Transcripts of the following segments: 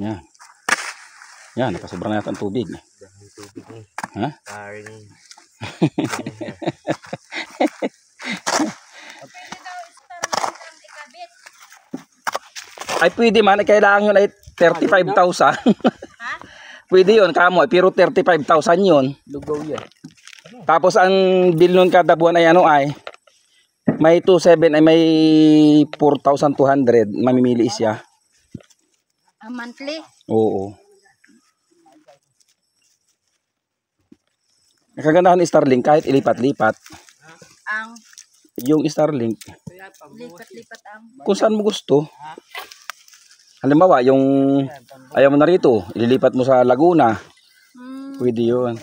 Yan. Yan, nakasobra na yata ang tubig. Ha? Ay pwede man, kailangan yun ay 35,000. Pwede yun, kamo, pero 35,000 yun. Lugaw yan. Tapos ang bill nun kada buwan ay ano ay, may 2,700 ay may 4,200, mamimili siya. Monthly? Oo. Nakagandahan ni Starlink kahit ilipat-lipat. Ang Yung Starlink, lipat-lipat ang kung saan mo gusto. Halimbawa, yung ayaw mo na rito, ililipat mo sa Laguna. Pwede yun.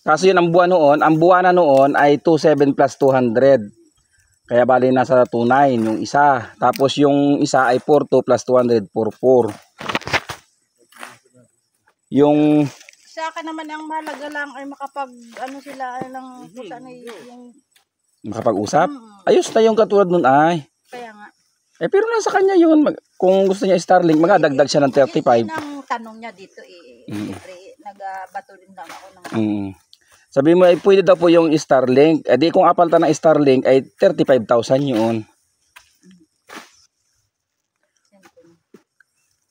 Kaso yun, ang buwanan noon ay 2,700 plus 200. Kaya bali nasa 2,900 yung isa. Tapos yung isa ay 4,200 plus 200, 4,400. Yung sa akin naman ang mahalaga lang ay makapag ano sila lang kung saan ay yung makapag-usap. Ayos na yung katulad nun ay. kaya nga. Eh pero nasa kanya yun. Kung gusto niya Starlink, magadagdag siya ng 35. Yun ang tanong niya dito eh. Siyempre, nagbato din lang ako ng Sabi mo ay pwede daw po yung Starlink. Eh di kung apaltan ng Starlink ay 35,000 yun.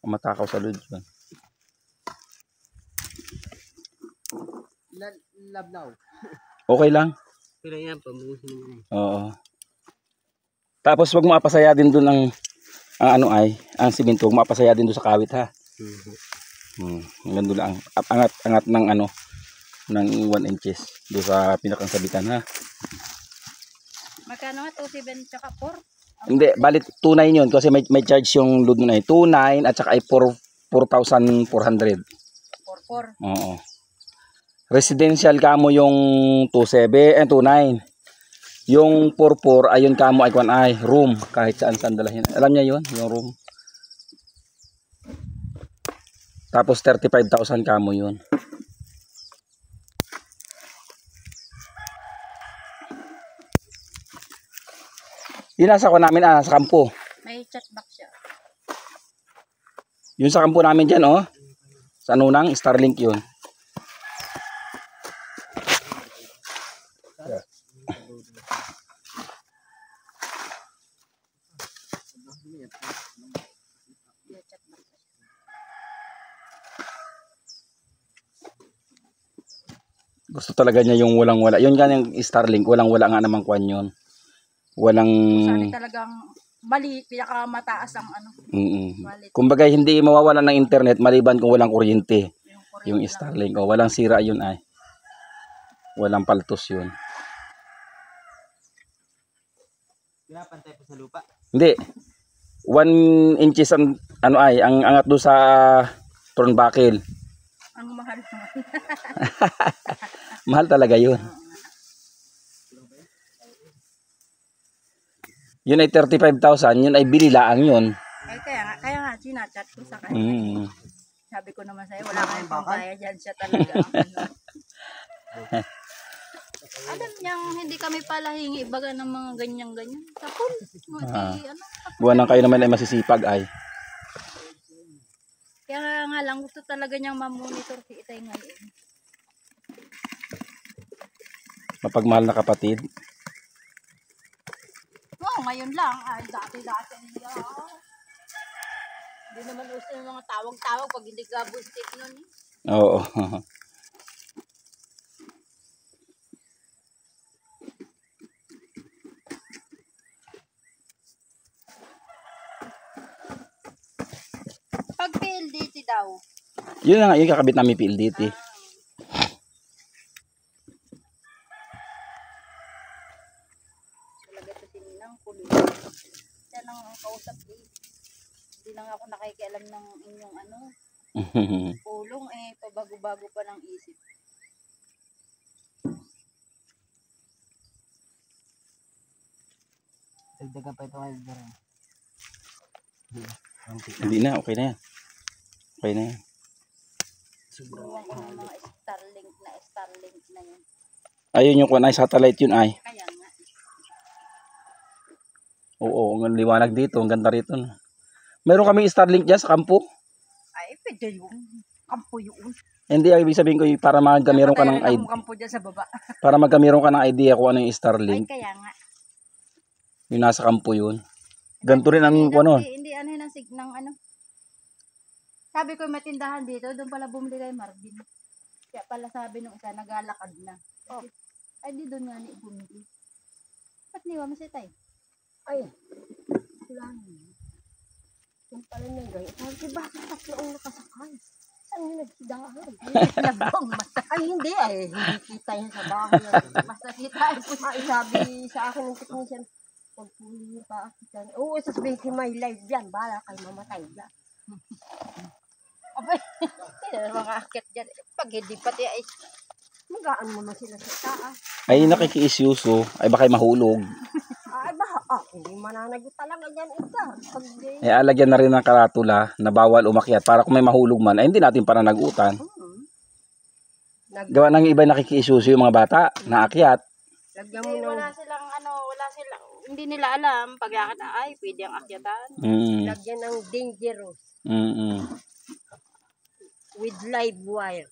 Matakaw sa load yun. Lablaw. Okay lang. Pero yan, pamusin mo na. Oo. Tapos wag mo apasaya din doon ang ano ay, ang simento, wag mo apasaya din doon sa kawit ha. Ganun lang. Angat ng ano, ng 1 inches doon sa pinakang sabitan ha. Magkano nga? 2,700 tsaka 4? Hindi, balit 2,900 yun kasi may charge yung load mo na 2,900 at saka ay 4,400. 4,400. Oo. Residential kamo yung 2,900. Yung 4,400 ayun kamo ay kwan ay room kahit saan dalahin. Alam niya yun, yung room. Tapos 35,000 kamo yun. Yun nasa ko namin sa kampo. May chat box siya. Yun sa kampo namin dyan oh. Sa Nunang, Starlink yun. Gusto talaga niya yung walang-wala. Yun nga yung Starlink, walang-wala nga namang kwan yun. Walang Sana talagang mali, pinakamataas ang ano. Kumbaga hindi mawawala ng internet maliban kung walang kuryente. Yung Starlink o walang sira yun ay. Walang paltos yun. Pinapantay po sa lupa? Hindi. 1 inches ang ano ay, ang angat do sa turnbuckle. Ang mahal naman. Mahal talaga yun. Yun ay 35,000, yun ay binilaang yun. Ay, kaya nga, sinachat ko sa kanya. Sabi ko naman sa'yo, wala kang pambaya dyan siya talaga. Alam niyang hindi kami pala hingi baga ng mga ganyan-ganyan. Tapon. Buwan kayo naman ay masisipag ay. Kaya nga lang, gusto talaga niyang mamonitor si Itay ngayon. Mapagmahal na kapatid. Oo, ngayon lang. Ay, dati-dati niya. Hindi naman uso yung mga tawag-tawag pag hindi ka bustik nun eh. Oo. Pag PLDT daw. Yun na nga, yung kakabit namin PLDT. Talaga ito sininang kulo. Yan ang kausap eh. Hindi lang ako nakikialam ng inyong ano. Pulong eh, pabago-bago pa ng isip. Dagdagan pa ito ngayon dyan. Hindi na, okay na yan. Okay na yan. Subukan ko ng mga Starlink na yun. Ayun yung kung ay satellite yun ay. Kaya nga. Oo, ang liwanag dito, ang ganda rito. Meron kami Starlink dyan sa kampo. pwede yun. Kampo yun. Hindi, ibig sabihin ko para magkamiron ka ng Napatayan idea. akong kampo dyan sa baba. Para magkamiron ka ng idea kung ano yung Ay, Starlink. kaya nga. Yung nasa kampo yun. Ganito rin ang ano. Hindi ano yun ng ano. Sabi ko may tindahan dito, doon pala bumili kay Marvin. Kaya pala sabi nung isa, naglalakad na. Oh. Ay, di doon nga ni bumili. Ba't niwa mo si Tay? Ay, wala naman. Yung pala na gano'n. Sabi, bakit tatlo ang nakasakay? Saan yung nagsidahan? Labong basta. Ay, hindi ay. Hindi kita yan sa bahay. Basta kita ay Ay, sabi sa akin ng technician, pagpuli niyo pa ako dyan. Oo, sasabihin ko may live yan. Bala kayo mamatay dyan. abay. Hindi na mga akit dyan. Pag hindi pati ay Magaan mo na sila sa taas. Ay, nakikiisyuso. Ay, baka mahulog. Ay, baka. Hindi mananagot talaga dyan ito. Pag Eh, alagyan na rin ng karatula na bawal umakyat para kung may mahulog man, ay hindi natin pananagutan. Gawa ng iba nakikiisyuso yung mga bata na akyat. lagyan mo hindi, ng, wala silang, hindi nila alam pag akit ay pwede ang akyatan. lagyan ng dangerous Mm. with live wire.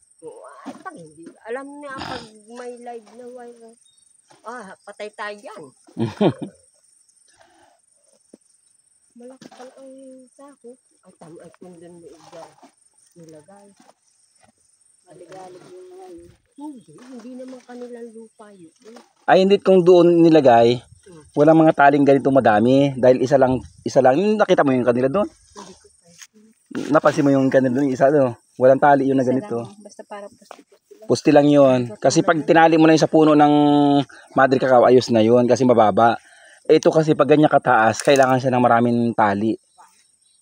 Ay, pag hindi. Alam niya pag may live na wire. Patay tayo dyan. Malaki pala ang sako. Ay, tama ay kung doon mo dyan nilagay. Maligalig yung mga yun. Hindi naman kanilang lupa yun. Ay, hindi kung doon nilagay, walang mga taling ganito madami. Dahil isa lang. Nakita mo yung kanila doon? Hindi ko tayo. Napansin mo yung kanila doon, isa doon. Walang tali yun na ganito. Basta para pusti-pusti lang. Pusti lang yun. Kasi pag tinali mo na yun sa puno ng madre cacao, ayos na yun kasi mababa. Ito kasi pag ganyan kataas, kailangan siya ng maraming tali.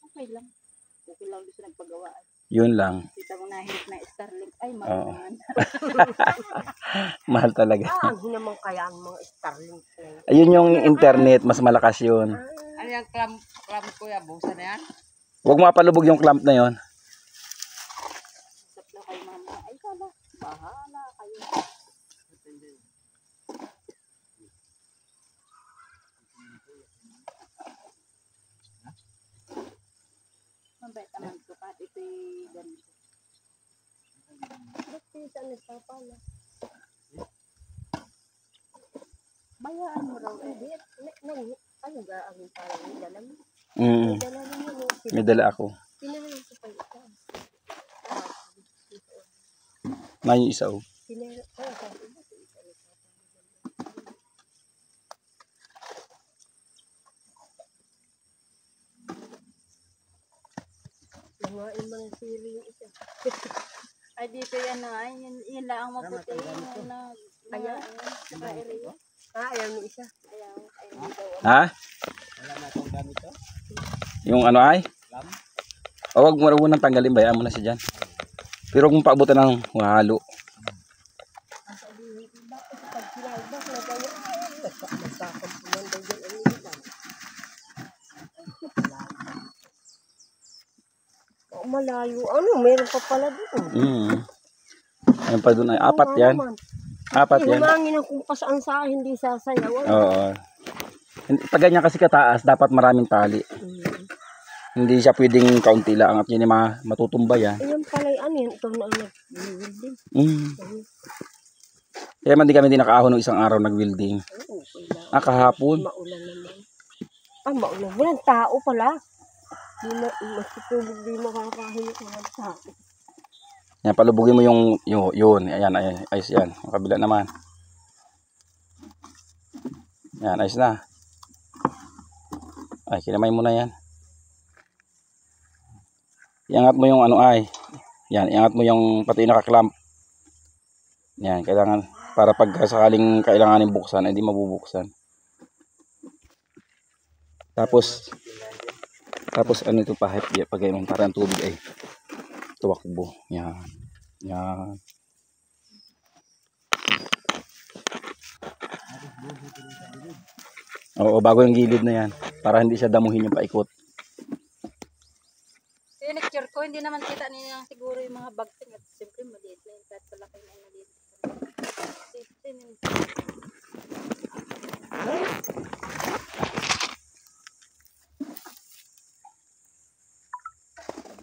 Okay lang. Okay lang gusto nagpagawa. Yun lang. Kita mo nahirap na Starlink. Ay, Oo. mahal naman. Mahal talaga. Ano naman kaya ang mga Starlink na yun? Ayun yung internet, mas malakas yun. Ano yung clam kuya? Busa na yan? Huwag mo palubog yung clamp na yun. Usap na kay mama. Ay, kala. Bahala kayo. Mabait naman ko. Kahit ito'y ganito. Ba't pinsan nagpapala? Bayaan mo raw eh. Hindi. Ano ba ang parang may dala mo? Mm. May dala mo yun. May dala ako. Tinanong ko pa ito. May isa oh. Sabi ko, sabi ko, isa na sa Nangain mo ng siri yung isa. Ay, dito yan na. Yun lang ang maputi. Yung na, Ayan. saka area. Ayaw ni isa. Ayaw. Ay, hindi daw. Ha? Wala na itong ganito. Yung ano ay? Clam? O wag mo nang tanggalin, bayaan mo na siya dyan. Pero kung paabutan ng halo. Ang sabihin ko, bakit pag sinalbak na gano'n? Nagkakam pumanday dyan ang ilan. Malayo. Ano? Meron pa pala doon. Ayun pa doon ay apat yan. Apat yan. Humangin ang kung saan sa hindi sasayaw. Oo. Pag ganyan kasi kataas, dapat maraming tali. Hindi siya pwedeng kaunti lang at yun ay matutumba yan. Ayun pala ano yan. Ito na ang nag-welding. Kaya man di kami din nakaahon ng isang araw nag-welding. Kahapon. Maulan naman. Maulan. Walang tao pala. Masitulog di makakahin ko ng tao. Yan, palubugin mo yung yun. Ayan, ayos yan. Ang kabila naman. Yan, ayos na. Ay, kinamay mo na yan. Iangat mo yung ano ay. Yan, iangat mo yung pati yung nakaklamp. Yan, kailangan para pag sakaling kailanganin buksan, hindi mabubuksan. Tapos ano ito pa, pag ganun, parang tubig ay tuwakbo. Yan. Yan. Oo, bago yung gilid na yan. Para hindi siya damuhin yung paikot. Yung picture ko, hindi naman kita niya siguro yung mga bagting at siyempre maliit na yung kahit palaki na yung maliit. Safety na yun.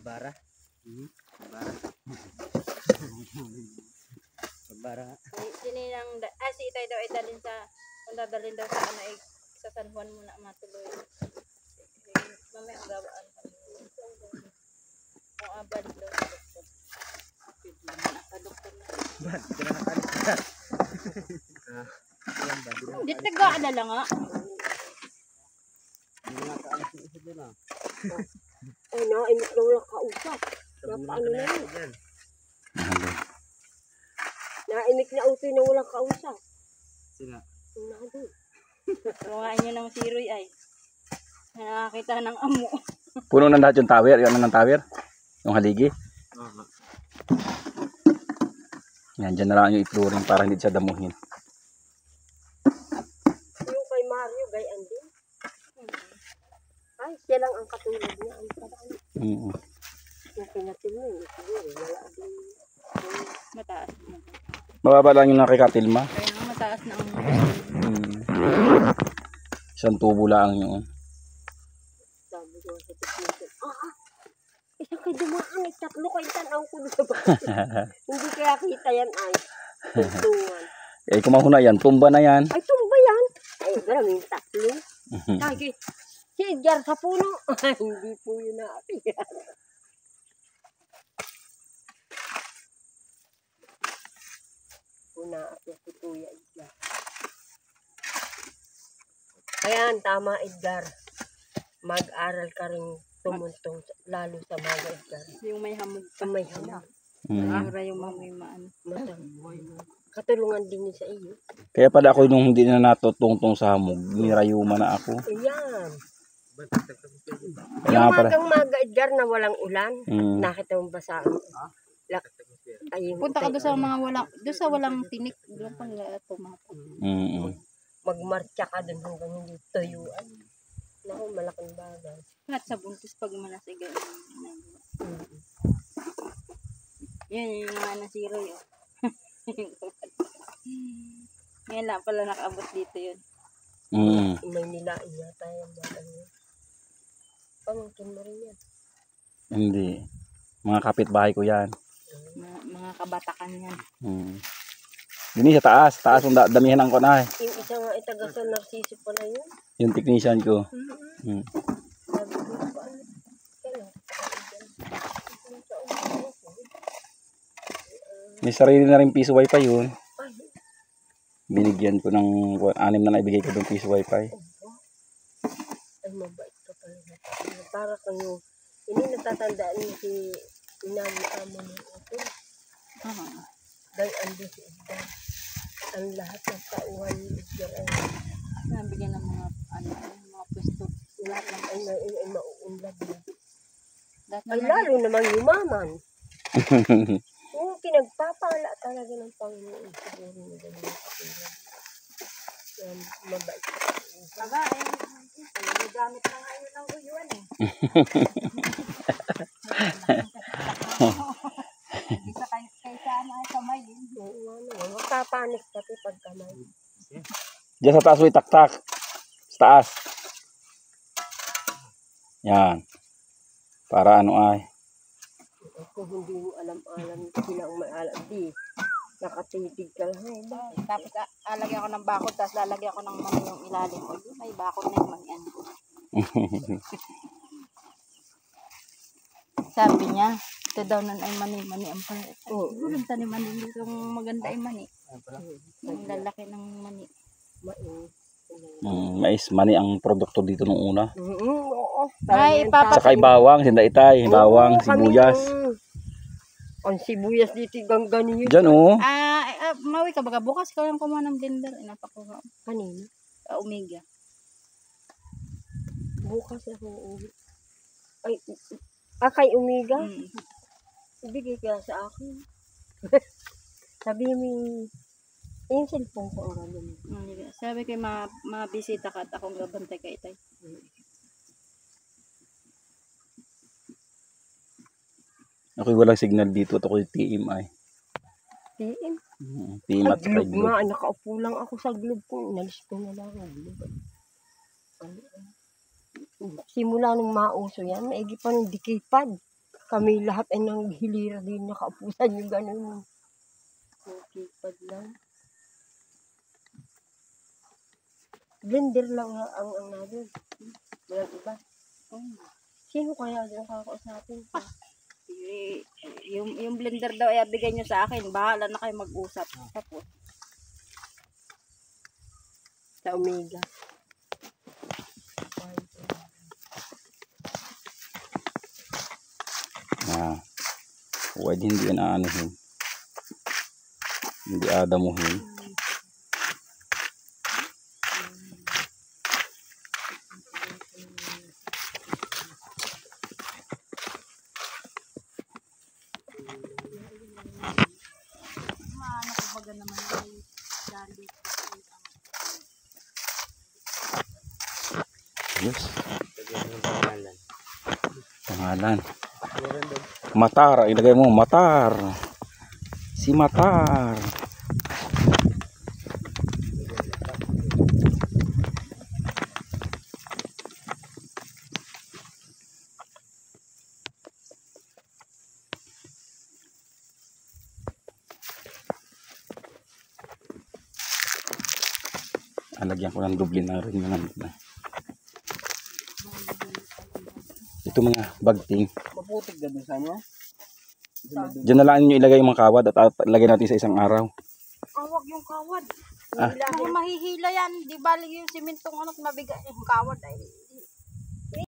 Bara? daw ay dalhin sa, kung dadalhin daw sa ano ay sa San Juan muna matuloy. Mamaya ang gawaan kami. Kung abad daw sa doktor. Pwede naman sa doktor na. Hindi nag-aalala nga. Ay, naimik na walang kausap. Napaano na yun. Naimik na utoy na walang kausap. Sina? Nandun. Kumain nyo ng siroy ay. Nakakita ng amo. Puno na lahat yung tower. Yung ano ng tower? Yung haligi. Yan, dyan na lang yung i-flooring para hindi siya damuhin. Yung kay Mario, gayaan din. Ay, siya lang ang katulad niya. Ang parang yung pinatil mo, siguro, wala din. Mataas na. Mababa lang yung nakikatilma. Kaya nga mataas na ang Isang tubo lang yun. Sabi ko sa technician, isa kayo dumaan, tatlo kayo tanaw ko sa bakit. Hindi kaya kita yan ay. Tuntungan. Eh, kumahuna yan. Tumba na yan. Ay, tumba yan. Ay, maraming tatlo. Kagi, si Edgar sa puno. Ay, hindi po yun natin yan. Una ako si Kuya Edgar. Ayan, tama Edgar. Mag-aral ka rin tumuntong lalo sa mga Edgar. yung may hamog pa. May hamog. Para yung mga maano. Katulungan din yun sa iyo. Kaya pala ako nung hindi na natutungtong sa hamog, nirayuma na ako. Ayan. Kaya Yung nga pala. magang-maga Edgar na walang ulan, nakita mo ba sa ay, Punta ka doon sa mga walang, doon sa walang tinik. Doon pang tumapo. magmarcha ka doon hanggang hindi tuyuan. Naku, malaking bagay. Lahat sa buntis pag manasiga yung ginagawa. Yan yung mga nasiro yun. Ngayon lang pala nakaabot dito yun. May nilain yata yung batang yun. Pamangkin mo rin yan. Hindi. Mga kapitbahay ko yan. Mga kabatakan yan. Dini sa taas. Taas yung damihan ang kunay. Yung isa nga itaga sa Narciso pala yun. Yung technician ko. Sabi ko, paano? Kailan? May sarili na rin piso wifi yun. Ay, Binigyan ko ng 6 na naibigay ko ng piso wifi. ay mabait ka pala. Para kang yung, hindi natatandaan mo si inami amo mo ito. Dahil ando si Edgar. Ang lahat ng tauhan ni Edgar ay Nabigyan ng mga, mga pwesto. lahat ng ay mauunlad na. Lahat Ay naman, lalo namang yumaman. Yung pinagpapala talaga ng Panginoon. Siguro na ganun yung katulad. Yan, mabait ka. Baba, may gamit na ngayon ng uyuan eh. Isa kaysa ay kamay eh. Oo, ano, magpapanik pati pag kamay. Diyan sa taas may taktak. Sa taas. Yan. Para ano ay. Kung hindi mo alam-alam, sila ang may alam. Di, nakatitig ka lang. Ay, ba? Tapos alagyan ko ng bakod, tapos lalagyan ko ng mani yung ilalim ko. May bakod na yung manian ko. Sabi niya, ito daw nun ay mani ang pala. Siguro taniman din dito yung maganda ay mani. Yung lalaki ng mani. Mais mani ang produkto dito nung una. Oo. Ay, Sakay bawang, sindaitay, bawang, sibuyas. Ang sibuyas dito gangganin yun. Diyan oh. Mawi ka baga bukas ikaw lang kumuha ng blender. Napakuha. Kanina? Omega. Bukas ako uuwi. Ay, kay Omega? Ibigay kaya sa akin. Sabi mo yung cellphone ko ang gano'n. Sabi ko mabisita ka at akong gabantay ka itay. Ako'y walang signal dito at ako'y TMI. TM? TM Ay, at globe globe. nga. Nakaupo lang ako sa globe ko. Inalis ko na lang ang globe. Simula nung mauso yan, maigi pa ng dikipad. Kami lahat ay nanghilira din nakaupo sa nyo gano'n. Dikipad lang. Blender lang ang namin. Walang iba. Sino kaya yung kakausapin ko? Yung blender daw ay bigay nyo sa akin. Bahala na kayo mag-usap. Tapos, Sa Omega. Pwede hindi yan aanuhin. Hindi adamuhin. ano ko baga naman ay dali. Yes. Pangalan. Matar. Ilagay mo. Matar. Si Matar. Lagyan ko ng doble na rin yung ito mga bagting. Maputik na doon sa ano? Diyan na lang nyo ilagay yung mga kawad at lagay natin sa isang araw. Awag yung kawad. Ah. Mahihila yan. Di bali yung simentong ano mabigat yung kawad ay